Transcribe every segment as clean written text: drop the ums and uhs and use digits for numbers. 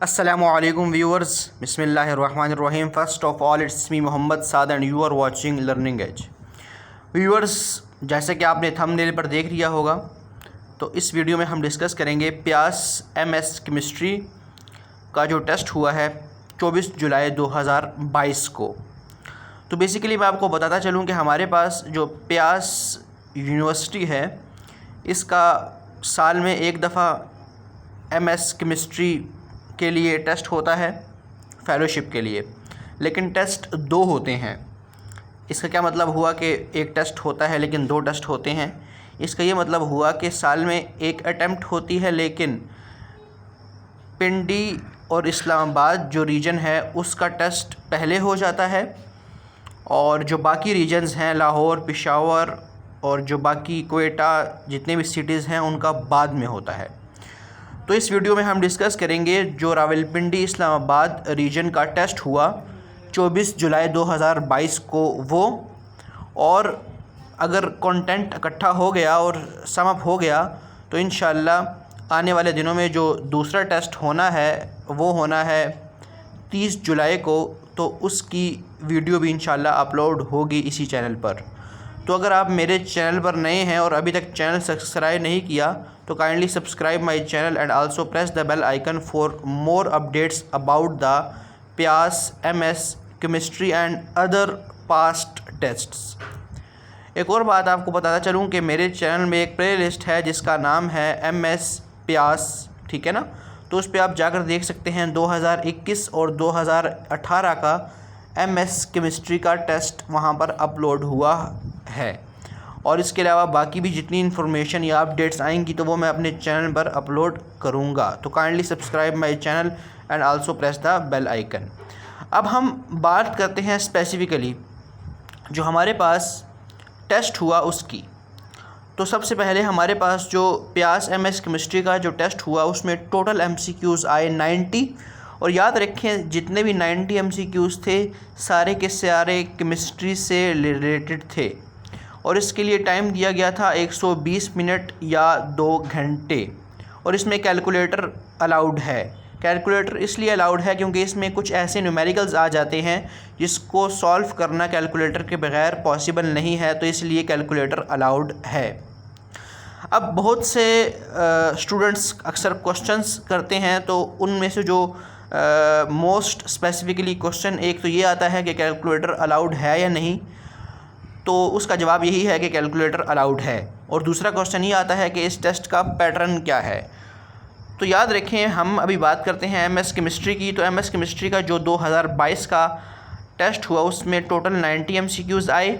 Assalamualaikum viewers, Bismillahirrahmanirrahim. First of all, it's me Mohammad Saad and you are watching Learning Edge. Viewers, जैसे कि आपने thumbnail पर देख लिया होगा, तो इस वीडियो में हम डिस्कस करेंगे प्यास MS केमिस्ट्री का जो टेस्ट हुआ है 24 जुलाई 2022 को। तो बेसिकली मैं आपको बताता चलूँ कि हमारे पास जो प्यास यूनिवर्सिटी है, इसका साल में एक दफ़ा MS केमिस्ट्री के लिए टेस्ट होता है फेलोशिप के लिए, लेकिन टेस्ट दो होते हैं। इसका क्या मतलब हुआ कि एक टेस्ट होता है लेकिन दो टेस्ट होते हैं? इसका ये मतलब हुआ कि साल में एक अटेम्प्ट होती है, लेकिन पिंडी और इस्लामाबाद जो रीजन है उसका टेस्ट पहले हो जाता है और जो बाकी रीजन्स हैं लाहौर, पेशावर और जो बाकी क्वेटा जितने भी सिटीज़ हैं उनका बाद में होता है। तो इस वीडियो में हम डिस्कस करेंगे जो रावलपिंडी इस्लामाबाद रीजन का टेस्ट हुआ 24 जुलाई 2022 को वो, और अगर कंटेंट इकट्ठा हो गया और समअप हो गया तो इंशाल्लाह आने वाले दिनों में जो दूसरा टेस्ट होना है वो होना है 30 जुलाई को, तो उसकी वीडियो भी इंशाल्लाह अपलोड होगी इसी चैनल पर। तो अगर आप मेरे चैनल पर नए हैं और अभी तक चैनल सब्सक्राइब नहीं किया तो kindly subscribe my channel and also press the bell icon for more updates about the प्यास MS chemistry and other past tests. एक और बात आपको बताता चलूँ कि मेरे चैनल में एक प्ले लिस्ट है जिसका नाम है MS प्यास, ठीक है ना। तो उस पर आप जाकर देख सकते हैं 2021 और 2018 का MS केमिस्ट्री का टेस्ट वहाँ पर अपलोड हुआ है, और इसके अलावा बाकी भी जितनी इन्फॉर्मेशन या अपडेट्स आएंगी तो वो मैं अपने चैनल पर अपलोड करूँगा। तो kindly subscribe my channel and also press the bell icon. अब हम बात करते हैं स्पेसिफ़िकली जो हमारे पास टेस्ट हुआ उसकी। तो सबसे पहले हमारे पास जो प्यास MS केमिस्ट्री का जो टेस्ट हुआ उसमें टोटल MCQs आए 90, और याद रखें जितने भी 90 MCQs थे सारे के सारे केमिस्ट्री से रिलेटेड थे, और इसके लिए टाइम दिया गया था 120 मिनट या 2 घंटे। और इसमें कैलकुलेटर अलाउड है। कैलकुलेटर इसलिए अलाउड है क्योंकि इसमें कुछ ऐसे न्यूमेरिकल्स आ जाते हैं जिसको सॉल्व करना कैलकुलेटर के बगैर पॉसिबल नहीं है, तो इसलिए कैलकुलेटर अलाउड है। अब बहुत से स्टूडेंट्स अक्सर क्वेश्चंस करते हैं, तो उनमें से जो मोस्ट स्पेसिफिकली क्वेश्चन एक तो ये आता है कि कैलकुलेटर अलाउड है या नहीं, तो उसका जवाब यही है कि कैलकुलेटर अलाउड है। और दूसरा क्वेश्चन ये आता है कि इस टेस्ट का पैटर्न क्या है। तो याद रखें हम अभी बात करते हैं MS केमिस्ट्री की। तो MS केमिस्ट्री का जो 2022 का टेस्ट हुआ उसमें टोटल 90 MCQs आए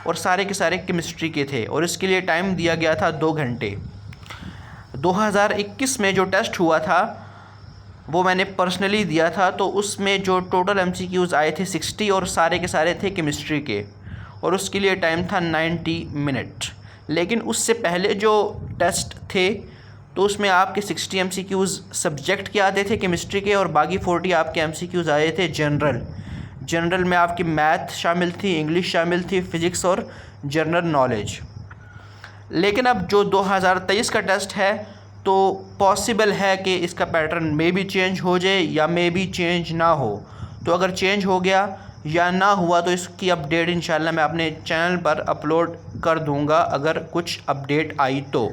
और सारे के सारे केमिस्ट्री के थे, और इसके लिए टाइम दिया गया था 2 घंटे। 2021 में जो टेस्ट हुआ था वो मैंने पर्सनली दिया था, तो उसमें जो टोटल MCQs आए थे 60 और सारे के सारे थे केमिस्ट्री के, और उसके लिए टाइम था 90 मिनट। लेकिन उससे पहले जो टेस्ट थे तो उसमें आपके 60 MCQs सब्जेक्ट के आते थे केमिस्ट्री के, और बाकी 40 आपके MCQs आए थे जनरल में आपकी मैथ शामिल थी, इंग्लिश शामिल थी, फ़िज़िक्स और जनरल नॉलेज। लेकिन अब जो 2023 का टेस्ट है तो पॉसिबल है कि इसका पैटर्न मे भी चेंज हो जाए या मे भी चेंज ना हो। तो अगर चेंज हो गया या ना हुआ तो इसकी अपडेट इंशाल्लाह मैं अपने चैनल पर अपलोड कर दूंगा अगर कुछ अपडेट आई तो।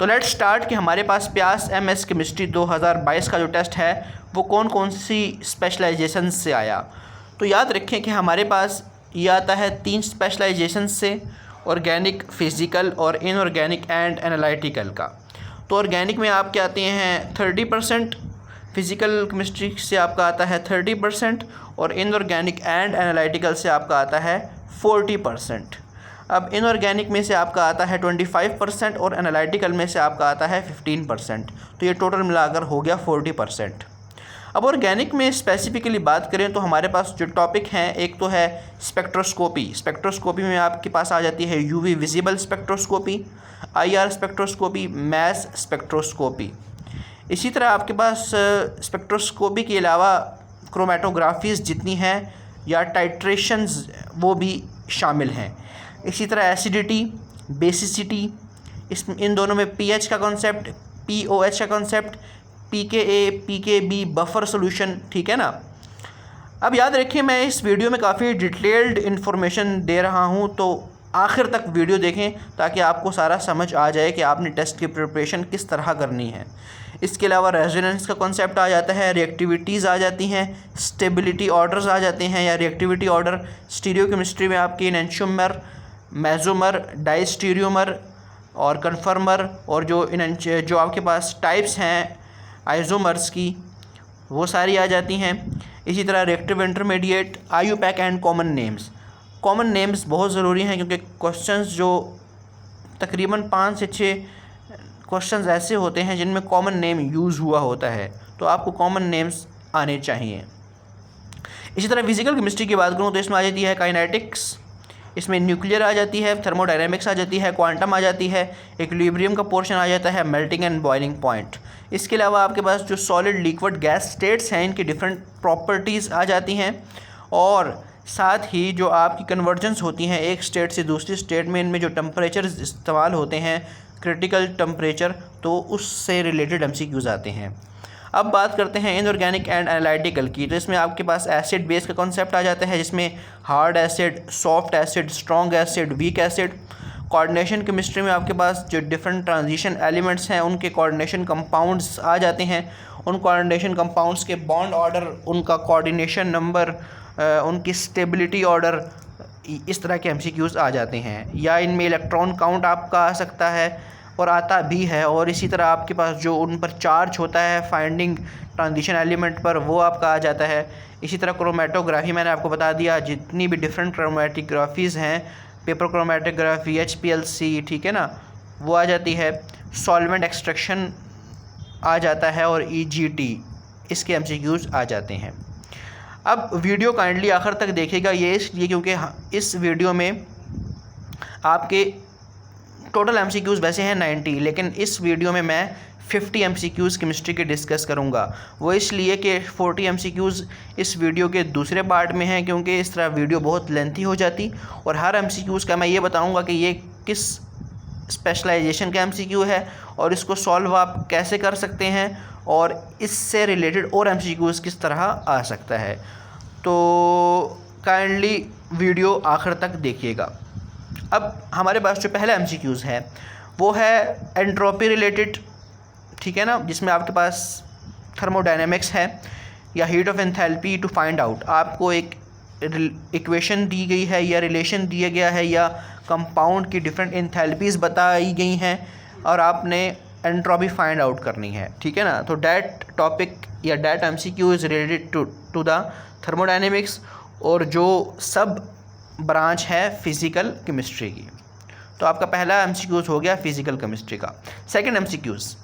लेट्स स्टार्ट कि हमारे पास प्यास MS केमिस्ट्री 2022 का जो टेस्ट है वो कौन कौन सी स्पेशलाइजेशन से आया। तो याद रखें कि हमारे पास ये आता है 3 स्पेशलाइजेशन से, ऑर्गेनिक, फिज़िकल और इनऑर्गेनिक एंड एनालिटिकल का। तो ऑर्गेनिक में आपके आते हैं 30%, फिज़िकल केमिस्ट्री से आपका आता है 30%, और इनऑर्गेनिक एंड एनालिटिकल से आपका आता है 40%। अब इनऑर्गेनिक में से आपका आता है 25% और एनालिटिकल में से आपका आता है 15%। तो ये टोटल मिलाकर हो गया 40%। अब ऑर्गेनिक में स्पेसिफिकली बात करें तो हमारे पास जो टॉपिक हैं, एक तो है स्पेक्ट्रोस्कोपी। स्पेक्ट्रोस्कोपी में आपके पास आ जाती है UV visible spectroscopy, IR spectroscopy, mass spectroscopy. इसी तरह आपके पास स्पेक्ट्रोस्कोपी के अलावा क्रोमेटोग्राफीज़ जितनी हैं या टाइट्रेशंस वो भी शामिल हैं। इसी तरह एसिडिटी, बेसिसिटी, इन दोनों में pH का कॉन्सेप्ट, POH का concept, pKa, pKb buffer solution, ठीक है ना। अब याद रखिए मैं इस वीडियो में काफ़ी डिटेल्ड इन्फॉर्मेशन दे रहा हूँ, तो आखिर तक वीडियो देखें ताकि आपको सारा समझ आ जाए कि आपने टेस्ट की प्रिपरेशन किस तरह करनी है। इसके अलावा रेजोनेंस का कॉन्सेप्ट आ जाता है, रिएक्टिविटीज़ आ जाती हैं, स्टेबिलिटी ऑर्डर्स आ जाते हैं या रिएक्टिविटी ऑर्डर। स्टीरियोकेमिस्ट्री में आपकी एनेंशियोमर, मेसोमर, डाइस्टीरियोमर और कन्फर्मर, और जो आपके पास टाइप्स हैं आइसोमर्स की, वो सारी आ जाती हैं। इसी तरह reactive intermediate, IUPAC and common names. Common names बहुत ज़रूरी हैं क्योंकि क्वेश्चंस जो तकरीबन 5 से 6 क्वेश्चंस ऐसे होते हैं जिनमें कॉमन नेम यूज़ हुआ होता है, तो आपको कॉमन नेम्स आने चाहिए। इसी तरह फिजिकल केमिस्ट्री की बात करूँ तो इसमें आ जाती है काइनेटिक्स, इसमें न्यूक्लियर आ जाती है, थर्मोडायनेमिक्स आ जाती है, क्वांटम आ जाती है, इक्विलिब्रियम का पोर्शन आ जाता है, मेल्टिंग एंड बॉइलिंग पॉइंट। इसके अलावा आपके पास जो सॉलिड, लिक्विड, गैस स्टेट्स हैं इनकी डिफरेंट प्रॉपर्टीज़ आ जाती हैं, और साथ ही जो आपकी कन्वर्जेंस होती हैं एक स्टेट से दूसरी स्टेट में, इनमें जो टेम्परेचर इस्तेमाल होते हैं, क्रिटिकल टेम्परेचर, तो उससे रिलेटेड एमसीक्यूज़ आते हैं। अब बात करते हैं इनऑर्गेनिक एंड एनालिटिकल की, तो इसमें आपके पास एसिड बेस का कॉन्सेप्ट आ जाता है जिसमें hard acid, soft acid, strong acid, weak acid. Coordination chemistry में आपके पास जो डिफरेंट ट्रांजिशन एलिमेंट्स हैं उनके कोऑर्डिनेशन कंपाउंड्स आ जाते हैं, उन कोऑर्डिनेशन कंपाउंड्स के बॉन्ड ऑर्डर, उनका कोऑर्डिनेशन नंबर, उनकी स्टेबिलिटी ऑर्डर, इस तरह के एमसीक्यूज़ आ जाते हैं। या इनमें इलेक्ट्रॉन काउंट आपका आ सकता है और आता भी है, और इसी तरह आपके पास जो उन पर चार्ज होता है फाइंडिंग ट्रांजिशन एलिमेंट पर, वो आपका आ जाता है। इसी तरह क्रोमेटोग्राफी मैंने आपको बता दिया, जितनी भी डिफरेंट क्रोमेटोग्राफीज़ हैं, पेपर क्रोमेटोग्राफी, HPLC, ठीक है ना, वो आ जाती है। सॉल्वेंट एक्सट्रैक्शन आ जाता है और EGT, इसके एमसीक्यूज़ आ जाते हैं। अब वीडियो काइंडली आखिर तक देखिएगा, ये इसलिए क्योंकि इस वीडियो में आपके टोटल एमसीक्यूज़ वैसे हैं 90, लेकिन इस वीडियो में मैं 50 एमसीक्यूज़ केमिस्ट्री के डिस्कस करूंगा। वो इसलिए कि 40 एमसीक्यूज़ इस वीडियो के दूसरे पार्ट में हैं, क्योंकि इस तरह वीडियो बहुत लेंथी हो जाती, और हर एमसीक्यूज़ का मैं ये बताऊंगा कि ये किस स्पेशलाइजेशन का एमसीक्यू है और इसको सॉल्व आप कैसे कर सकते हैं, और इससे रिलेटेड और एमसीक्यूज़ किस तरह आ सकता है। तो काइंडली वीडियो आखिर तक देखिएगा। अब हमारे पास जो पहला एमसीक्यूज़ है वो है एंट्रोपी रिलेटेड, ठीक है ना, जिसमें आपके पास थर्मोडायनेमिक्स है या heat of enthalpy to find out. आपको एक इक्वेशन दी गई है या रिलेशन दिया गया है या कंपाउंड की डिफरेंट एंथैल्पीज़ बताई गई हैं और आपने एंट्रोपी फाइंड आउट करनी है, ठीक है ना। तो डैट टॉपिक या that MCQ is related to the thermodynamics, और जो सब ब्रांच है फिज़िकल केमिस्ट्री की। तो आपका पहला एमसीक्यूज़ हो गया फिज़िकल केमिस्ट्री का। Second MCQs,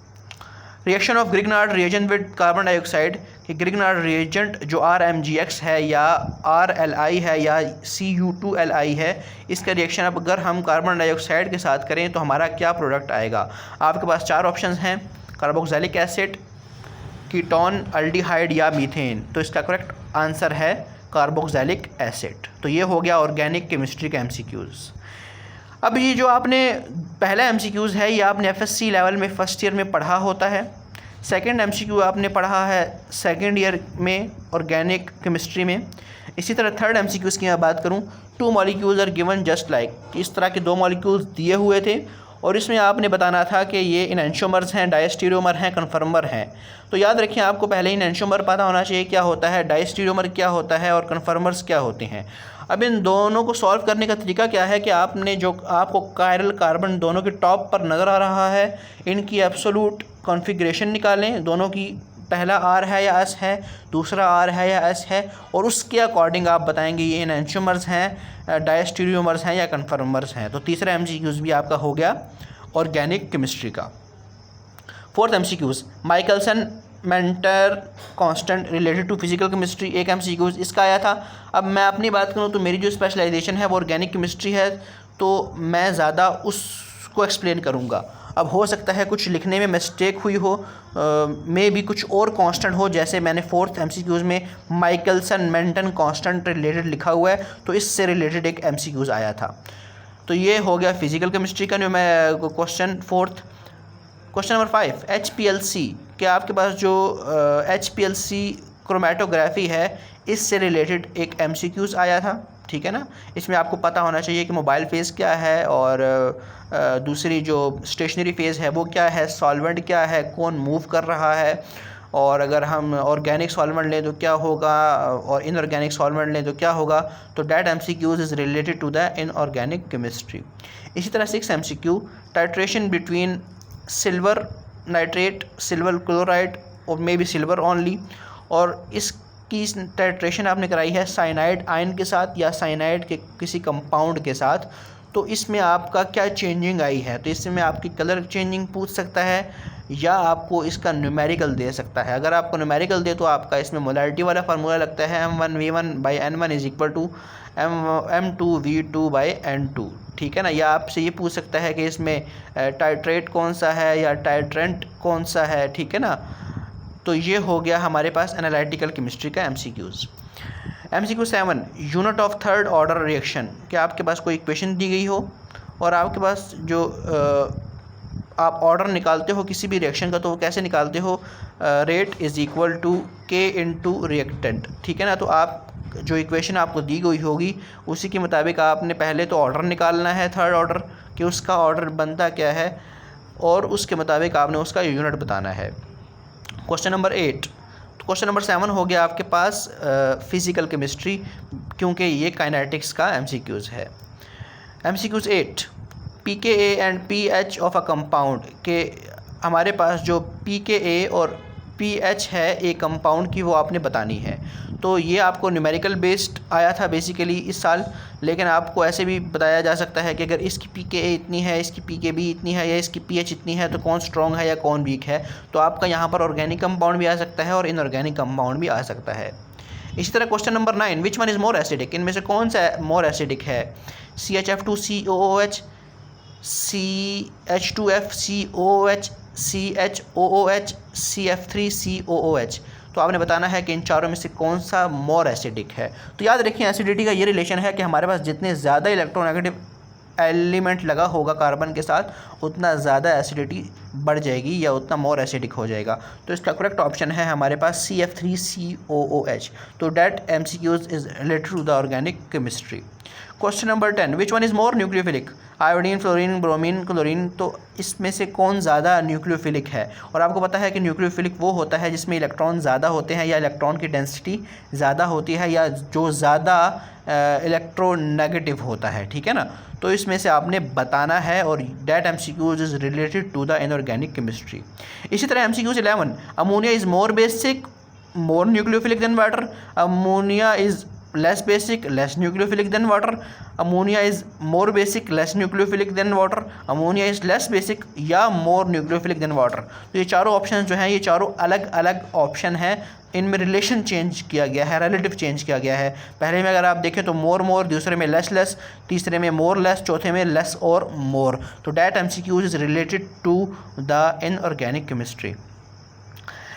reaction of Grignard reagent with carbon dioxide, कि ग्रिग्नार्ड रिएजेंट जो RMGX है या RLI है या Cu2Li है, इसका रिएक्शन अब अगर हम कार्बन डाइऑक्साइड के साथ करें तो हमारा क्या प्रोडक्ट आएगा। आपके पास 4 ऑप्शंस हैं, कार्बोक्सिलिक एसिड, कीटोन, अल्डिहाइड या मीथेन। तो इसका करेक्ट आंसर है कार्बोक्सिलिक एसिड। तो ये हो गया ऑर्गेनिक केमिस्ट्री का एमसीक्यूज़। अब ये जो आपने पहला एमसीक्यूज़ है ये आपने FSC लेवल में फर्स्ट ईयर में पढ़ा होता है। सेकंड एमसीक्यू आपने पढ़ा है सेकंड ईयर में ऑर्गेनिक केमिस्ट्री में। इसी तरह थर्ड एमसीक्यूज़ की मैं बात करूं, 2 molecules are given just like, इस तरह के 2 मॉलिक्यूल्स दिए हुए थे और इसमें आपने बताना था कि ये इनैंशियोमर्स हैं, डायस्टीरियोमर हैं, कन्फर्मर हैं। तो याद रखिए आपको पहले इनैंशियोमर पता होना चाहिए क्या होता है, डायस्टीरियोमर क्या होता है और कन्फर्मर्स क्या होते हैं। अब इन दोनों को सॉल्व करने का तरीका क्या है कि आपने जो आपको कायरल कार्बन दोनों के टॉप पर नज़र आ रहा है, इनकी एब्सोल्यूट कॉन्फ़िगरेशन निकालें, दोनों की पहला R है या S है, दूसरा R है या S है, और उसके अकॉर्डिंग आप बताएंगे ये इनैंशियोमर्स हैं, डायस्टीरियोमर्स हैं या कन्फर्मर्स हैं। तो तीसरा एमसीक्यूज़ भी आपका हो गया ऑर्गेनिक केमिस्ट्री का। Fourth MCQs, Michaelis Menten constant related to physical chemistry, एक एमसीक्यूज़ इसका आया था। अब मैं अपनी बात करूं तो मेरी जो स्पेशलाइजेशन है वो ऑर्गेनिक केमिस्ट्री है, तो मैं ज़्यादा उसको एक्सप्लेन करूंगा। अब हो सकता है कुछ लिखने में मिस्टेक हुई हो, में भी कुछ और कांस्टेंट हो, जैसे मैंने फोर्थ एमसीक्यूज़ में माइकलसन मेंटन कांस्टेंट रिलेटेड लिखा हुआ है, तो इससे रिलेटेड एक एमसीक्यूज़ आया था। तो ये हो गया फिजिकल केमिस्ट्री का जो मैं question fourth. Question number 5, HPLC कि आपके पास जो HPLC क्रोमेटोग्राफी है इससे रिलेटेड एक MCQs आया था, ठीक है ना। इसमें आपको पता होना चाहिए कि मोबाइल फेज़ क्या है और दूसरी जो स्टेशनरी फेज़ है वो क्या है, सॉल्वेंट क्या है, कौन मूव कर रहा है, और अगर हम ऑर्गेनिक सॉल्वेंट लें तो क्या होगा और इनऑर्गेनिक सॉल्वेंट लें तो क्या होगा। तो that MCQs is related to the inorganic chemistry. इसी तरह 6 MCQ, titration between silver nitrate, silver chloride और मे बी सिल्वर ओनली, और इसकी टाइट्रेशन आपने कराई है साइनाइड आयन के साथ या साइनाइड के किसी कंपाउंड के साथ। तो इसमें आपका क्या चेंजिंग आई है, तो इसमें आपकी कलर चेंजिंग पूछ सकता है या आपको इसका न्यूमेरिकल दे सकता है। अगर आपको न्यूमेरिकल दे तो आपका इसमें मोलैरिटी वाला फार्मूला लगता है M1V1/N1 is equal to M2V2/N2, ठीक है ना। या आपसे ये पूछ सकता है कि इसमें टाइट्रेट कौन सा है या टाइट्रेंट कौन सा है, ठीक है ना। तो ये हो गया हमारे पास एनालिटिकल केमिस्ट्री का MCQs। MCQ 7, unit of third order reaction, कि आपके पास कोई इक्वेशन दी गई हो और आपके पास जो आप ऑर्डर निकालते हो किसी भी रिएक्शन का, तो वो कैसे निकालते हो, rate is equal to K into reactant, ठीक है ना। तो आप जो इक्वेशन आपको दी गई होगी उसी के मुताबिक आपने पहले तो ऑर्डर निकालना है थर्ड ऑर्डर कि उसका ऑर्डर बनता क्या है, और उसके मुताबिक आपने उसका यूनिट बताना है। क्वेश्चन नंबर 8, क्वेश्चन नंबर 7 हो गया आपके पास फिज़िकल केमिस्ट्री, क्योंकि ये काइनेटिक्स का MCQs है। MCQs 8, pKa and pH of a compound, के हमारे पास जो pKa और pH है एक कंपाउंड की वो आपने बतानी है। तो ये आपको न्यूमेरिकल बेस्ड आया था बेसिकली इस साल, लेकिन आपको ऐसे भी बताया जा सकता है कि अगर इसकी pKa इतनी है, इसकी pKb इतनी है या इसकी pH इतनी है तो कौन स्ट्रॉन्ग है या कौन वीक है। तो आपका यहाँ पर ऑर्गेनिक कंपाउंड भी आ सकता है और इनऑर्गेनिक कंपाउंड भी आ सकता है। इसी तरह question number 9, which one is more acidic, इनमें से कौन सा मोर एसिडिक है, CHF2COOH, CH2FCOOH, CHOOH, CF3COOH। तो आपने बताना है कि इन चारों में से कौन सा मोर एसिडिक है। तो याद रखिए एसिडिटी का ये रिलेशन है कि हमारे पास जितने ज़्यादा इलेक्ट्रोनेगेटिव एलिमेंट लगा होगा कार्बन के साथ उतना ज़्यादा एसिडिटी बढ़ जाएगी या उतना मोर एसिडिक हो जाएगा। तो इसका करेक्ट ऑप्शन है हमारे पास CF3COOH। तो that MCQs is related to the organic chemistry. Question number 10, which one is more nucleophilic, iodine, fluorine, bromine, chlorine. तो इसमें से कौन ज़्यादा न्यूक्लियोफिलिक है, और आपको पता है कि न्यूक्लियोफिलिक वो होता है जिसमें इलेक्ट्रॉन ज़्यादा होते हैं या इलेक्ट्रॉन की डेंसिटी ज़्यादा होती है या जो ज़्यादा इलेक्ट्रोनेगेटिव होता है, ठीक है ना। तो इसमें से आपने बताना है और that MCQs is related to the inorganic chemistry. इसी तरह MCQs 11, ammonia is more basic, more nucleophilic than water, ammonia is less basic, less nucleophilic than water, ammonia is more basic, less nucleophilic than water, ammonia is less basic या more nucleophilic than water। तो ये चारों option जो हैं ये चारों अलग अलग ऑप्शन हैं, इनमें रिलेशन चेंज किया गया है, रिलेटिव चेंज किया गया है। पहले में अगर आप देखें तो मोर मोर, दूसरे में लेस लेस, तीसरे में मोर लेस, चौथे में लेस और मोर। तो that MCQs is related to the inorganic chemistry.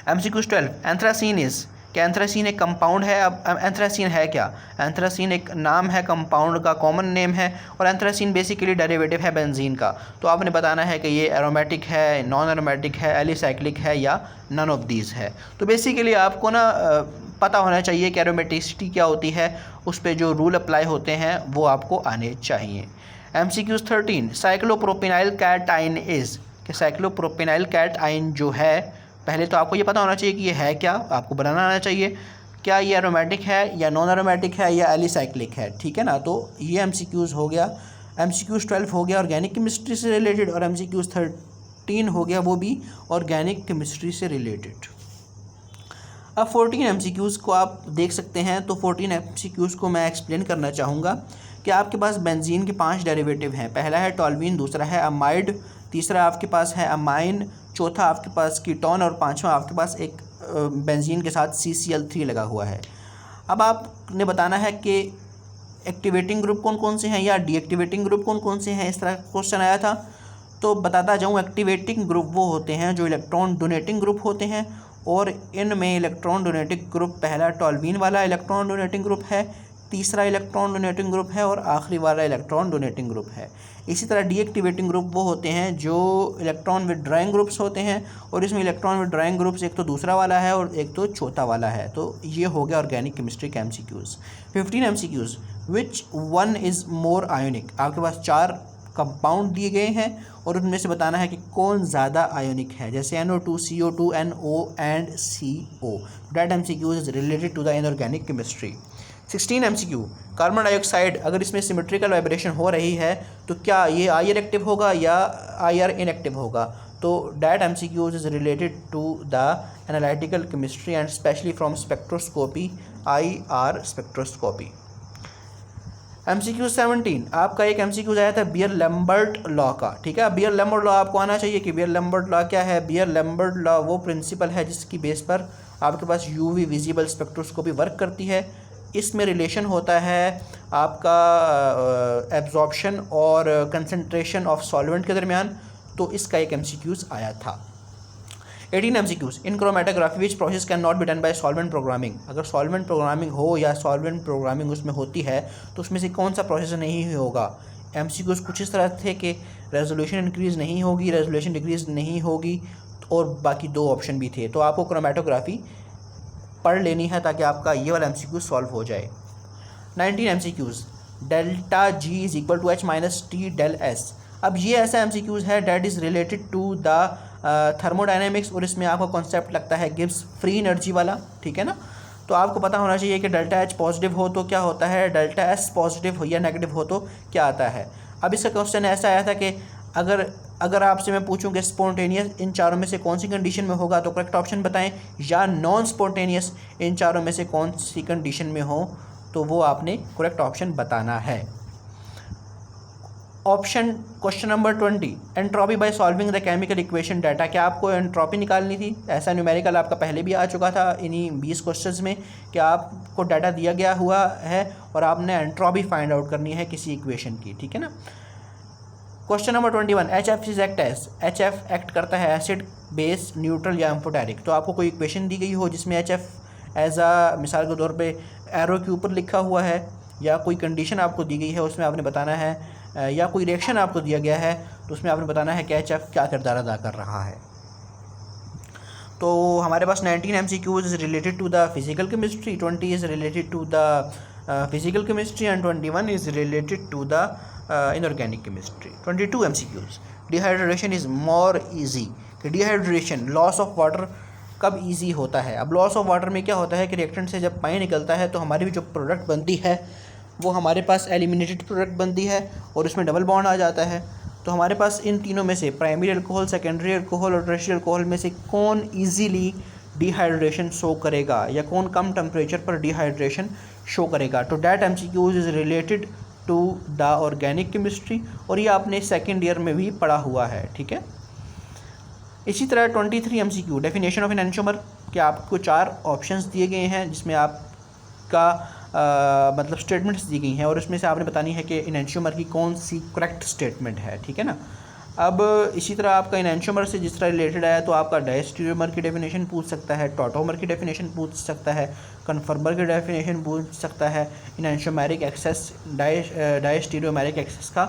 MCQs 12, anthracene is, कि एंथ्रासीन एक कंपाउंड है। अब एंथ्रासीन है क्या, एंथ्रासीन एक नाम है कंपाउंड का, कॉमन नेम है, और एंथ्रासीन बेसिकली डेरिवेटिव है बेंजीन का। तो आपने बताना है कि ये एरोमेटिक है, नॉन एरोमेटिक है, एलिसाइक्लिक है या नन ऑफ दीज है। तो बेसिकली आपको ना पता होना चाहिए कि एरोमेटिसिटी क्या होती है, उस पर जो रूल अप्लाई होते हैं वो आपको आने चाहिए। MCQs 13, साइक्लोप्रोपिनाइल कैटाइन इज़, कि साइक्लोप्रोपिनाइल कैटाइन जो है, पहले तो आपको ये पता होना चाहिए कि ये है क्या, आपको बनाना आना चाहिए, क्या ये एरोमेटिक है या नॉन एरोमेटिक है या एलिसाइक्लिक है, ठीक है ना। तो ये MCQs हो गया। MCQs 12 हो गया ऑर्गेनिक केमिस्ट्री से रिलेटेड, और MCQs 13 हो गया वो भी ऑर्गेनिक केमिस्ट्री से रिलेटेड। अब 14 MCQs को आप देख सकते हैं। तो 14 MCQs को मैं एक्सप्लेन करना चाहूँगा कि आपके पास बेंजीन के 5 डेरिवेटिव हैं। पहला है टॉल्वीन, दूसरा है अमाइड, तीसरा आपके पास है अमाइन, चौथा आपके पास कीटोन, और पांचवा आपके पास एक बेंजीन के साथ CCl3 लगा हुआ है। अब आपने बताना है कि एक्टिवेटिंग ग्रुप कौन कौन से हैं या डीएक्टिवेटिंग ग्रुप कौन कौन से हैं, इस तरह क्वेश्चन आया था। तो बताता जाऊँ, एक्टिवेटिंग ग्रुप वो होते हैं जो इलेक्ट्रॉन डोनेटिंग ग्रुप होते हैं, और इनमें इलेक्ट्रॉन डोनेटिंग ग्रुप पहला टॉल्वीन वाला इलेक्ट्रॉन डोनेटिंग ग्रुप है, तीसरा इलेक्ट्रॉन डोनेटिंग ग्रुप है और आखिरी वाला इलेक्ट्रॉन डोनेटिंग ग्रुप है। इसी तरह डीएक्टिवेटिंग ग्रुप वो होते हैं जो इलेक्ट्रॉन विदड्रॉइंग ग्रुप्स होते हैं, और इसमें इलेक्ट्रॉन विदड्रॉइंग ग्रुप्स एक तो दूसरा वाला है और एक तो चौथा वाला है। तो ये हो गया ऑर्गेनिक केमिस्ट्री के MCQs। 15 MCQs, which one is more ionic. आपके पास 4 कंपाउंड दिए गए हैं और उनमें से बताना है कि कौन ज़्यादा आयोनिक है, जैसे NO2, CO2, NO and CO। That MCQ is related to the inorganic chemistry. 16 MCQ, carbon dioxide अगर इसमें सिमेट्रिकल वाइब्रेशन हो रही है तो क्या ये IR एक्टिव होगा या IR इनएक्टिव होगा। तो that MCQ is related to the analytical chemistry and specially from spectroscopy, IR spectroscopy. MCQ 17, आपका एक MCQ आया था बियर लैम्बर्ट लॉ का, ठीक है। बियर लैम्बर्ट लॉ आपको आना चाहिए कि बियर लैम्बर्ट लॉ क्या है। बियर लैम्बर्ट लॉ वो प्रिंसिपल है जिसकी बेस पर आपके पास UV विजिबल स्पेक्ट्रोस्कोपी वर्क करती है। इसमें रिलेशन होता है आपका एब्जॉर्प्शन और कंसंट्रेशन ऑफ सॉल्वेंट के दरमियान। तो इसका एक MCQs आया था। 18 MCQs, in chromatography which process can not be done by solvent programming. अगर सॉल्वेंट प्रोग्रामिंग हो या सॉल्वेंट प्रोग्रामिंग उसमें होती है तो उसमें से कौन सा प्रोसेस नहीं होगा। MCQs कुछ इस तरह थे कि रेजोल्यूशन इंक्रीज़ नहीं होगी, रेजोल्यूशन डिक्रीज़ नहीं होगी, और बाकी 2 ऑप्शन भी थे। तो आपको क्रोमेटोग्राफी पढ़ लेनी है ताकि आपका ये वाला MCQ सॉल्व हो जाए। 19 MCQs, delta G is equal to H minus T del S। अब ये ऐसा MCQs है that is related to the thermodynamics, और इसमें आपका कॉन्सेप्ट लगता है गिब्स फ्री एनर्जी वाला, ठीक है ना। तो आपको पता होना चाहिए कि डेल्टा H पॉजिटिव हो तो क्या होता है, डेल्टा S पॉजिटिव हो या नेगेटिव हो तो क्या आता है। अब इसका क्वेश्चन ऐसा आया था कि अगर आपसे मैं पूछूं कि स्पॉन्टेनियस इन चारों में से कौन सी कंडीशन में होगा तो करेक्ट ऑप्शन बताएं, या नॉन स्पॉन्टेनियस इन चारों में से कौन सी कंडीशन में हो तो वो आपने करेक्ट ऑप्शन बताना है। Option question number 20, entropy by solving the chemical equation data. क्या आपको एंट्रोपी निकालनी थी। ऐसा न्यूमेरिकल आपका पहले भी आ चुका था इन्हीं 20 क्वेश्चंस में कि आपको डाटा दिया गया हुआ है और आपने एंट्रोपी फाइंड आउट करनी है किसी इक्वेशन की, ठीक है ना। Question number 21, HF is act as. HF act करता है एसिड, बेस, न्यूट्रल या एम्फोटेरिक। तो आपको कोई इक्वेशन दी गई हो जिसमें HF एज मिसाल के तौर पे एरो के ऊपर लिखा हुआ है, या कोई कंडीशन आपको दी गई है उसमें आपने बताना है, या कोई रिएक्शन आपको दिया गया है तो उसमें आपने बताना है कि HF क्या किरदार अदा कर रहा है। तो हमारे पास 19 MCQs is related to the physical chemistry, 20 is related to the physical chemistry and 21 is related to the inorganic chemistry. 22 MCQs, dehydration is more easy. कि डिहाइड्रेशन लॉस ऑफ वाटर कब ईजी होता है। अब लॉस ऑफ वाटर में क्या होता है कि रिएक्टेंट से जब पानी निकलता है तो हमारी भी जो प्रोडक्ट बनती है वो हमारे पास एलिमिनेटेड प्रोडक्ट बनती है और उसमें डबल बॉन्ड आ जाता है। तो हमारे पास इन तीनों में से प्राइमरी अल्कोहल, सेकेंडरी अल्कोहल और टर्शियरी अल्कोहल में से कौन ईजीली डिहाइड्रेशन शो करेगा या कौन कम टेम्परेचर पर डिहाइड्रेशन शो करेगा। तो that MCQs is related to the organic chemistry, और ये आपने सेकेंड ईयर में भी पढ़ा हुआ है, ठीक है। इसी तरह 23 MCQ, डेफिनेशन ऑफ एनेंटियोमर। कि आपको 4 ऑप्शंस दिए गए हैं जिसमें आपका मतलब स्टेटमेंट्स दी गई हैं और उसमें से आपने बतानी है कि एनेंटियोमर की कौन सी करेक्ट स्टेटमेंट है, ठीक है ना। अब इसी तरह आपका एनेंटियोमर से जिस तरह रिलेटेड है तो आपका डायस्टीरियोमर की डेफिनेशन पूछ सकता है, टॉटोमर की डेफिनेशन पूछ सकता है, कन्फर्मर की डेफिनेशन पूछ सकता है, एनेंटियोमेरिक एक्सेस, डायस्टीरियोमेरिक एक्सेस का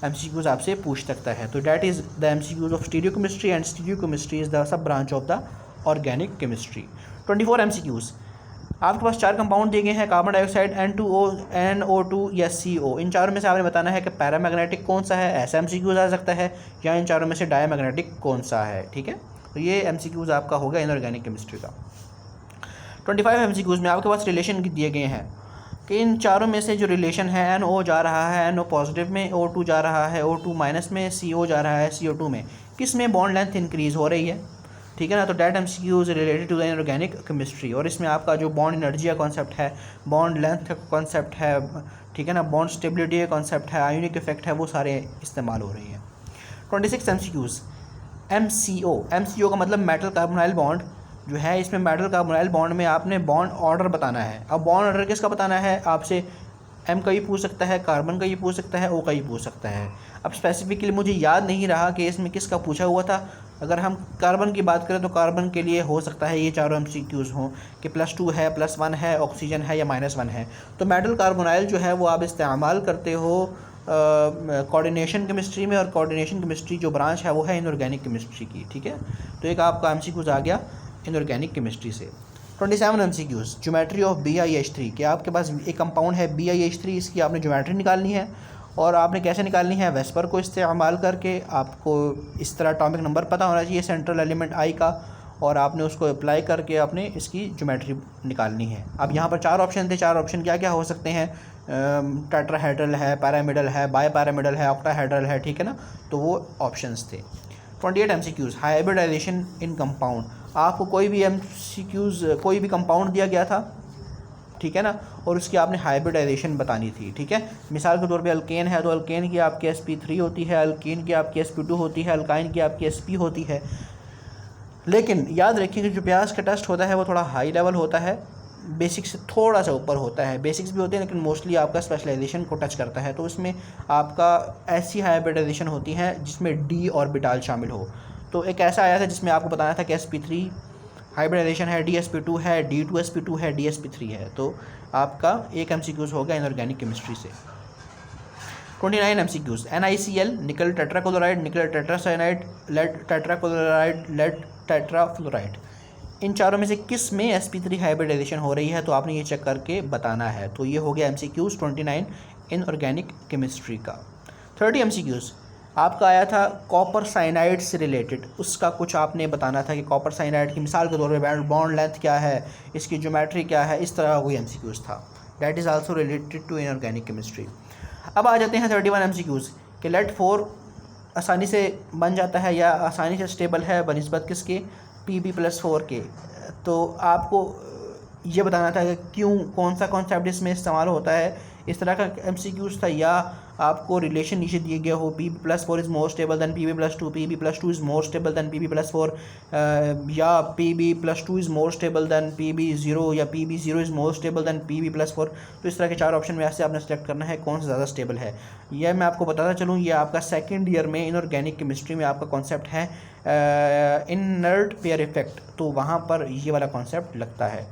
MCQs आपसे पूछ सकता है। तो that is the MCQs of stereochemistry and stereochemistry is the सब branch of the organic chemistry. 24 MCQs, आपके पास 4 कंपाउंड दिए गए हैं, कार्बन डाइऑक्साइड, N2O, NO2 या CO। इन चारों में से आपने बताना है कि पैरामैग्नेटिक कौन सा है, ऐसा MCQs आ सकता है, या इन चारों में से डायमैग्नेटिक कौन सा है, ठीक है। तो ये MCQs आपका होगा इनऑर्गेनिक केमिस्ट्री का। 25 MCQs में आपके पास रिलेशन दिए गए हैं कि इन चारों में से जो रिलेशन है, NO जा रहा है NO पॉजिटिव में, O2 जा रहा है O2 माइनस में, CO जा रहा है CO2 में, किस में बॉन्ड लेंथ इंक्रीज़ हो रही है, ठीक है ना। तो that MCQs related to the inorganic chemistry, और इसमें आपका जो बॉन्ड एनर्जी का कॉन्सेप्ट है, बॉन्ड लेंथ का कॉन्सेप्ट है, ठीक है ना, बॉन्ड स्टेबिलिटी का कॉन्सेप्ट है, आयोनिक इफेक्ट है, वो सारे इस्तेमाल हो रही हैं। 26 MCQs, MCO का मतलब मेटल कार्बोनाइल बॉन्ड जो है, इसमें मेटल कार्बोनाइल बॉन्ड में आपने बॉन्ड ऑर्डर बताना है। अब बॉन्ड ऑर्डर किसका बताना है, आपसे M का ही पूछ सकता है, कार्बन का ही पूछ सकता है, O का ही पूछ सकता है। अब स्पेसिफिकली मुझे याद नहीं रहा कि इसमें किसका पूछा हुआ था, अगर हम कार्बन की बात करें तो कार्बन के लिए हो सकता है ये चारों MCQs हों कि +2 है, +1 है, ऑक्सीजन है या -1 है। तो मेटल कार्बोनाइल जो है वो आप इस्तेमाल करते हो कोऑर्डिनेशन केमिस्ट्री में, और कोऑर्डिनेशन केमिस्ट्री जो ब्रांच है वो है इनऑर्गेनिक केमिस्ट्री की, ठीक है। तो एक आपका MCQs आ गया इनऑर्गेनिक केमिस्ट्री से। 27 MCQs ज्योमेट्री ऑफ BiH3, कि आपके पास एक कंपाउंड है BiH3, इसकी आपने ज्योमेट्री निकालनी है, और आपने कैसे निकालनी है, वेस्पर को इस्तेमाल करके। आपको इस तरह एटॉमिक नंबर पता होना चाहिए सेंट्रल एलिमेंट I का, और आपने उसको अप्लाई करके आपने इसकी ज्योमेट्री निकालनी है। अब यहाँ पर 4 ऑप्शन थे, 4 ऑप्शन क्या क्या हो सकते हैं, टेट्राहेड्रल है, पैरामिडल है, बायपैरामिडल है, ऑक्टाहेड्रल है, ठीक है ना, तो वो ऑप्शंस थे। 28 MCQs हाइब्रिडाइजेशन इन कंपाउंड, आपको कोई भी MCQs कोई भी कंपाउंड दिया गया था, ठीक है ना, और उसकी आपने हाइब्रिडाइजेशन बतानी थी, ठीक है। मिसाल के तौर पे अल्केन है तो अल्केन की आपकी sp3 होती है, अल्कीन की आपकी sp2 होती है, अल्काइन की आपकी sp होती है। लेकिन याद रखिए कि जो ब्यास का टेस्ट होता है वो थोड़ा हाई लेवल होता है, बेसिक्स से थोड़ा सा ऊपर होता है, बेसिक्स भी होते हैं लेकिन मोस्टली आपका स्पेशलाइजेशन को टच करता है। तो उसमें आपका ऐसी हाइब्रिडाइजेशन होती है जिसमें D ऑर्बिटाल शामिल हो। तो एक ऐसा आया था जिसमें आपको बताना था कि sp3 हाइब्रिडाइजेशन है, DsP2 है, D2sp2 है, DsP3 है। तो आपका एक MCQs होगा इनऑर्गेनिक केमिस्ट्री से। 29 MCQs NaCl निकल टेट्राक्लोराइड, निकल टेट्रासाइनाइड, लेड टेट्राक्लोराइड, लेड टेट्राफ्लोराइड, इन चारों में से किस में sp3 हाइब्रिडाइजेशन हो रही है, तो आपने ये चेक करके बताना है। तो ये हो गया MCQs 29 इनऑर्गेनिक केमिस्ट्री का। 30 MCQs आपका आया था कॉपर साइनाइड से रिलेटेड, उसका कुछ आपने बताना था कि कॉपर साइनाइड की मिसाल के तौर पे बॉन्ड लेंथ क्या है, इसकी ज्योमेट्री क्या है, इस तरह कोई MCQs था। That is also related to inorganic chemistry. अब आ जाते हैं 31 MCQs कि लेड-4 आसानी से बन जाता है या आसानी से स्टेबल है बनिस्बत किसके, Pb+4 के। तो आपको ये बताना था कि क्यों, कौन सा कॉन्सेप्ट इसमें इस्तेमाल होता है, इस तरह का MCQs था। या आपको रिलेशन नीचे दिए गया हो Pb+4 is more stable then Pb+2, Pb+2 is more stable then Pb+4, या Pb+2 is more stable then Pb0, या Pb0 is more stable then Pb+4। तो इस तरह के 4 ऑप्शन में से आपने सेलेक्ट करना है कौन सा ज़्यादा स्टेबल है। यह मैं आपको बताता चलूँ, ये आपका सेकेंड ईयर में इनऑर्गेनिक केमिस्ट्री में आपका कॉन्सेप्ट है इनर्ट पेयर इफेक्ट, तो वहाँ पर ये वाला कॉन्सेप्ट लगता है।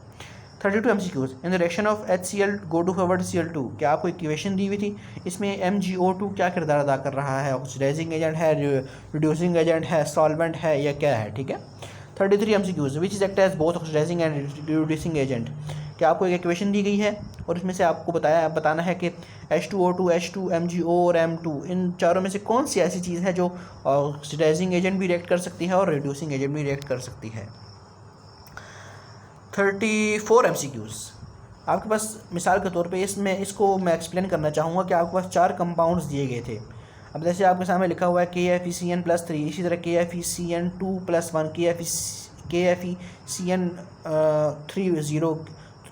32 MCQs in the reaction of HCl go to forward Cl2, क्या आपको इक्वेशन दी हुई थी, इसमें MgO2 क्या किरदार अदा कर रहा है, ऑक्सीडाइजिंग एजेंट है, रिड्यूसिंग एजेंट है, सॉल्वेंट है, या क्या है, ठीक है। 33 MCQs which is act as both oxidising and reducing agent, क्या आपको एक इक्वेशन दी गई है और इसमें से आपको बताना है कि H2O2, H2, MgO और M2 इन चारों में से कौन सी ऐसी चीज़ है जो ऑक्सीडाइजिंग एजेंट भी रिएक्ट कर सकती है और रिड्यूसिंग एजेंट भी रिएक्ट कर सकती है। 34 MCQs आपके पास मिसाल के तौर पे, इसमें इसको मैं एक्सप्लेन करना चाहूँगा कि आपके पास 4 कंपाउंड्स दिए गए थे। अब जैसे आपके सामने लिखा हुआ है KFeCN+3, इसी तरह KFeCN2+1, KFeCN30,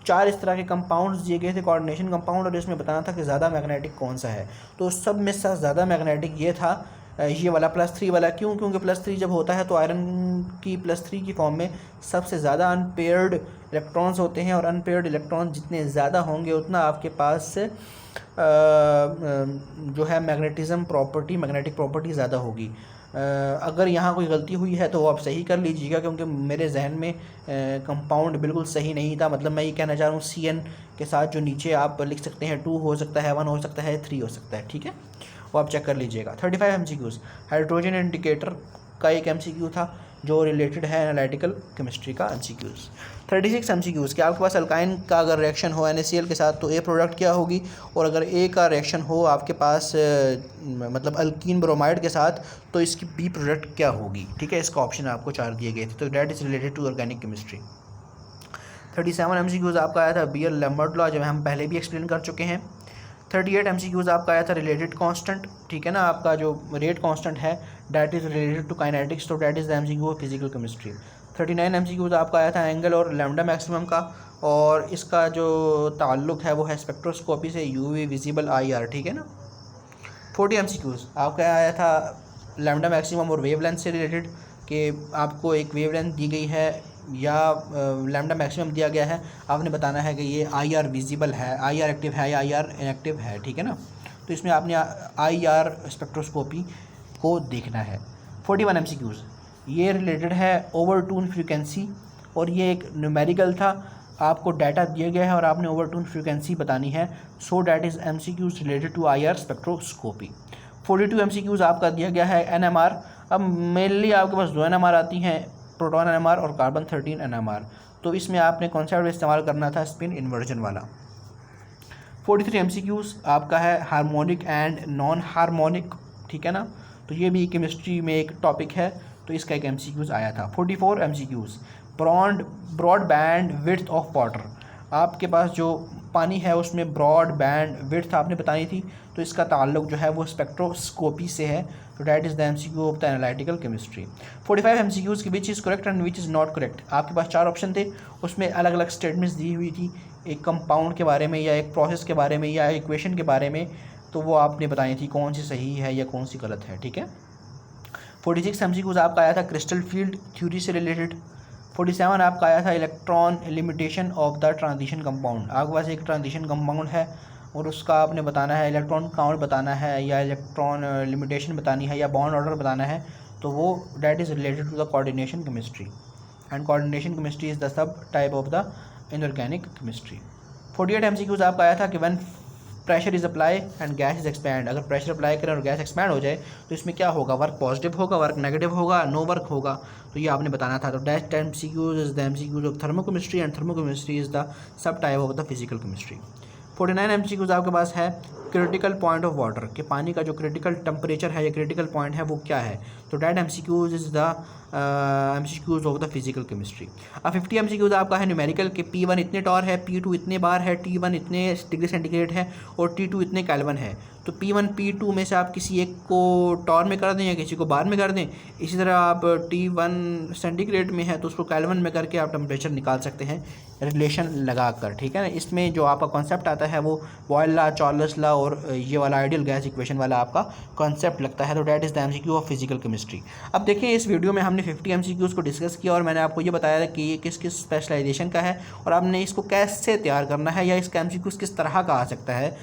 4 इस तरह के कंपाउंड्स दिए गए थे कोऑर्डिनेशन कंपाउंड, और इसमें बताना था कि ज़्यादा मैग्नेटिक कौन सा है। तो सब में से ज़्यादा मैग्नेटिक ये था, ये वाला +3 वाला। क्यों? क्योंकि +3 जब होता है तो आयरन की +3 की फॉर्म में सबसे ज़्यादा अनपेयर्ड इलेक्ट्रॉन्स होते हैं, और अनपेयर्ड इलेक्ट्रॉन जितने ज़्यादा होंगे उतना आपके पास जो है मैग्नेटिक प्रॉपर्टी ज़्यादा होगी। अगर यहाँ कोई गलती हुई है तो वो आप सही कर लीजिएगा, क्योंकि मेरे जहन में कंपाउंड बिल्कुल सही नहीं था। मतलब मैं ये कहना चाह रहा हूँ CN के साथ जो नीचे आप लिख सकते हैं 2 हो सकता है, 1 हो सकता है, 3 हो सकता है, ठीक है, वो आप चेक कर लीजिएगा। 35 MCQs हाइड्रोजन इंडिकेटर का एक MCQ था जो रिलेटेड है एनालिटिकल केमिस्ट्री का MCQs। 36 MCQs कि आपके पास अल्काइन का अगर रिएक्शन हो NaCl के साथ तो A प्रोडक्ट क्या होगी, और अगर A का रिएक्शन हो आपके पास मतलब अल्कीन ब्रोमाइड के साथ तो इसकी B प्रोडक्ट क्या होगी, ठीक है। इसका ऑप्शन आपको 4 दिए गए थे, तो that is related to organic chemistry. 37 MCQs आपका आया था बीयर-लैम्बर्ट लॉ, जो हम पहले भी एक्सप्लेन कर चुके हैं। 38 MCQs आपका आया था रिलेटेड कांस्टेंट, ठीक है ना, आपका जो रेट कांस्टेंट है that is related to kinetics, तो that is the MCQ of physical chemistry. 39 MCQs आपका आया था एंगल और लैम्डा मैक्सिमम का, और इसका जो ताल्लुक़ है वो है स्पेक्ट्रोस्कोपी से, UV विजिबल IR, ठीक है ना। 40 MCQs आपका आया था लैम्डा मैक्सिमम और वेवलेंथ से रिलेटेड, कि आपको एक वेवलेंथ दी गई है या लैम्डा मैक्सिमम दिया गया है, आपने बताना है कि ये IR विजिबल है, IR एक्टिव है या IR इनएक्टिव है, ठीक है ना। तो इसमें आपने IR स्पेक्ट्रोस्कोपी को देखना है। 41 MCQs ये रिलेटेड है ओवरटून फ्रीक्वेंसी और ये एक न्यूमेरिकल था। आपको डाटा दिया गया है और आपने ओवरटून फ्रीक्वेंसी बतानी है। So that is MCQs related to IR spectroscopy. 42 MCQs आपका दिया गया है NMR। अब मेनली आपके पास 2 NMR आती हैं, प्रोटॉन NMR और कार्बन 13 NMR। तो इसमें आपने कॉन्सेप्ट इस्तेमाल करना था स्पिन इन्वर्जन वाला। 43 MCQs आपका है हार्मोनिक एंड नॉन हार्मोनिक, ठीक है ना। तो ये भी केमिस्ट्री में एक टॉपिक है, तो इसका एक MCQs आया था। 44 MCQs broad band width of water. आपके पास जो पानी है उसमें ब्रॉड बैंड विड्थ आपने बताई थी, तो इसका ताल्लुक जो है वो स्पेक्ट्रोस्कोपी से है। तो that is the MCQ of the analytical chemistry. 45 MCQs की which is correct and which is not correct. आपके पास 4 ऑप्शन थे, उसमें अलग अलग स्टेटमेंट्स दी हुई थी, एक कंपाउंड के बारे में या एक प्रोसेस के बारे में या इक्वेशन के बारे में, तो वो आपने बताई थी कौन सी सही है या कौन सी गलत है, ठीक है। 46 MCQs आपका आया था क्रिस्टल फील्ड थ्योरी से रिलेटेड। 47 आपका आया था electron limitation of the transition compound. आपके पास एक ट्रांजिशन कंपाउंड है और उसका आपने बताना है इलेक्ट्रॉन काउंट बताना है या इलेक्ट्रॉन लिमिटेशन बतानी है या बॉन्ड ऑर्डर बताना है, तो वो that is related to the coordination chemistry and coordination chemistry is the sub type of the inorganic chemistry. 48 MCQs आपका आया था कि when pressure is apply and gas is expand. अगर प्रेशर अप्लाई करें और गैस एक्सपैंड हो जाए तो इसमें क्या होगा, वर्क पॉजिटिव होगा, वर्क नेगेटिव होगा, नो वर्क होगा, तो ये आपने बताना था। तो dash MCQs is the MCQs of thermochemistry and thermochemistry is the sub type of the physical chemistry. 49 MCQs आपके पास है क्रिटिकल पॉइंट ऑफ वाटर, कि पानी का जो क्रिटिकल टेम्परेचर है या क्रिटिकल पॉइंट है वो क्या है, तो that MCQs is the MCQs of the physical chemistry. अब 50 MCQs आपका है न्यूमेरिकल, कि P1 इतने टॉर है, P2 इतने बार है, T1 इतने डिग्री सेंटीग्रेड है और T2 इतने केल्विन है। तो P1 P2 में से आप किसी एक को टॉर में कर दें या किसी को बार में कर दें। इसी तरह आप T1 सेंटीग्रेड में है तो उसको केल्विन में करके आप टेम्परेचर निकाल सकते हैं रिलेशन लगा कर, ठीक है ना। इसमें जो आपका कॉन्सेप्ट आता है वो बॉयल लॉ, चार्ल्स लॉ और ये वाला आइडियल गैस इक्वेशन वाला आपका कॉन्सेप्ट लगता है। तो that is the MCQ of physical chemistry. अब देखिए इस वीडियो में हमने 50 MCQs को डिस्कस किया और मैंने आपको ये बताया कि ये किस किस स्पेशलाइजेशन का है और आपने इसको कैसे तैयार करना है या इसका MCQs किस तरह का आ सकता है।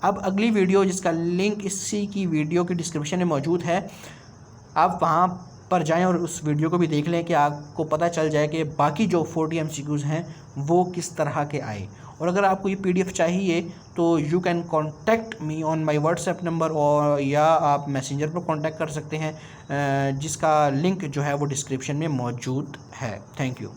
अब अगली वीडियो जिसका लिंक इसी की वीडियो के डिस्क्रिप्शन में मौजूद है, आप वहाँ पर जाएं और उस वीडियो को भी देख लें कि आपको पता चल जाए कि बाकी जो 40 MCQs हैं वो किस तरह के आए। और अगर आपको ये PDF चाहिए तो you can contact me on my WhatsApp number, और या आप मैसेंजर पर कॉन्टैक्ट कर सकते हैं, जिसका लिंक जो है वो डिस्क्रिप्शन में मौजूद है। Thank you.